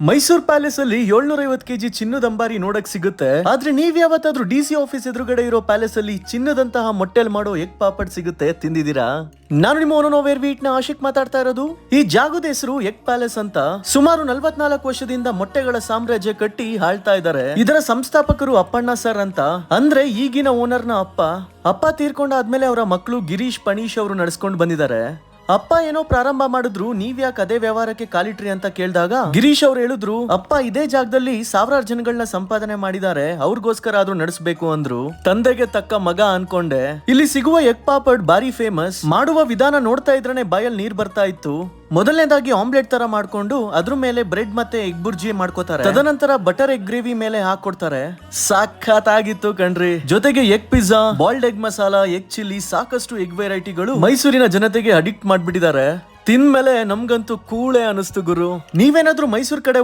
Mysore palace ಅಲ್ಲಿ 750 KG ಚಿನ್ನದ ಅಂಬಾರಿ ನೋಡಕ್ ಸಿಗುತ್ತೆ. ಆದ್ರೆ ನೀವ್ ಯಾವತ್ತಾದ್ರೂ ಡಿಸಿ ಆಫೀಸ್ ಎದುರುಗಡೆ ಇರೋ ಪ್ಯಾಲೇಸ್ ಅಲ್ಲಿ ಚಿನ್ನದಂತಹ ಮೊಟ್ಟೆಲ್ ಮಾಡೋ ಎಗ್ ಪಾಪಡ್ ಸಿಗುತ್ತೆ, ತಿಂದಿದ್ದೀರಾ? ನಾನು ನಿಮ್ಮ ಓನೋವೇರ್ ವೀಟ್ ನ ಆಶಿಕ್ ಮಾತಾಡ್ತಾ ಇರೋದು. ಈ ಜಾಗದ ಹೆಸರು ಎಗ್ ಪ್ಯಾಲೇಸ್ ಅಂತ. ಸುಮಾರು 44 ವರ್ಷದಿಂದ ಮೊಟ್ಟೆಗಳ ಸಾಮ್ರಾಜ್ಯ ಕಟ್ಟಿ ಆಳ್ತಾ ಇದ್ದಾರೆ. ಇದರ ಸಂಸ್ಥಾಪಕರು ಅಪ್ಪಣ್ಣ ಸರ್ ಅಂತ, ಅಂದ್ರೆ ಈಗಿನ ಓನರ್ ನ ಅಪ್ಪ ತೀರ್ಕೊಂಡಾದ್ಮೇಲೆ ಅವರ ಮಕ್ಕಳು ಗಿರೀಶ್ ಪಣೀಶ್ ಅವರು ನಡೆಸ್ಕೊಂಡು ಬಂದಿದ್ದಾರೆ. ಅಪ್ಪ ಏನೋ ಪ್ರಾರಂಭ ಮಾಡಿದ್ರು, ನೀವ್ ಯಾಕೆ ಅದೇ ವ್ಯವಹಾರಕ್ಕೆ ಕಾಲಿಟ್ರಿ ಅಂತ ಕೇಳಿದಾಗ ಗಿರೀಶ್ ಅವ್ರು ಹೇಳಿದ್ರು, ಅಪ್ಪ ಇದೇ ಜಾಗದಲ್ಲಿ ಸಾವಿರಾರು ಜನಗಳನ್ನ ಸಂಪಾದನೆ ಮಾಡಿದ್ದಾರೆ, ಅವ್ರಿಗೋಸ್ಕರ ಆದ್ರೂ ನಡೆಸಬೇಕು ಅಂದ್ರು. ತಂದೆಗೆ ತಕ್ಕ ಮಗ ಅನ್ಕೊಂಡೆ. ಇಲ್ಲಿ ಸಿಗುವ ಎಗ್ ಪಾಪಡ್ ಬಾರಿ ಫೇಮಸ್. ಮಾಡುವ ವಿಧಾನ ನೋಡ್ತಾ ಇದ್ರೇನೆ ಬಾಯಲ್ಲಿ ನೀರ್ ಬರ್ತಾ ಇತ್ತು. ಮೊದಲನೇದಾಗಿ ಆಮ್ಲೆಟ್ ತರ ಮಾಡ್ಕೊಂಡು ಅದ್ರ ಮೇಲೆ ಬ್ರೆಡ್ ಮತ್ತೆ ಎಗ್ ಬುರ್ಜಿ ಮಾಡ್ಕೋತಾರೆ. ತದನಂತರ ಬಟರ್ ಎಗ್ ಗ್ರೇವಿ ಮೇಲೆ ಹಾಕೊಡ್ತಾರೆ. ಸಖತ್ತಾಗಿತ್ತು ಕಣ್ರಿ. ಜೊತೆಗೆ egg pizza, boiled egg masala, egg chilli, ಸಾಕಷ್ಟು ಎಗ್ ವೆರೈಟಿಗಳು ಮೈಸೂರಿನ ಜನತೆಗೆ ಅಡಿಕ್ಟ್ ಮಾಡ್ಬಿಟ್ಟಿದ್ದಾರೆ. ತಿಂದ್ಮೇಲೆ ನಮ್ಗಂತೂ ಕೂಳೆ ಅನಿಸ್ತು ಗುರು. ನೀವೇನಾದ್ರೂ ಮೈಸೂರ್ ಕಡೆ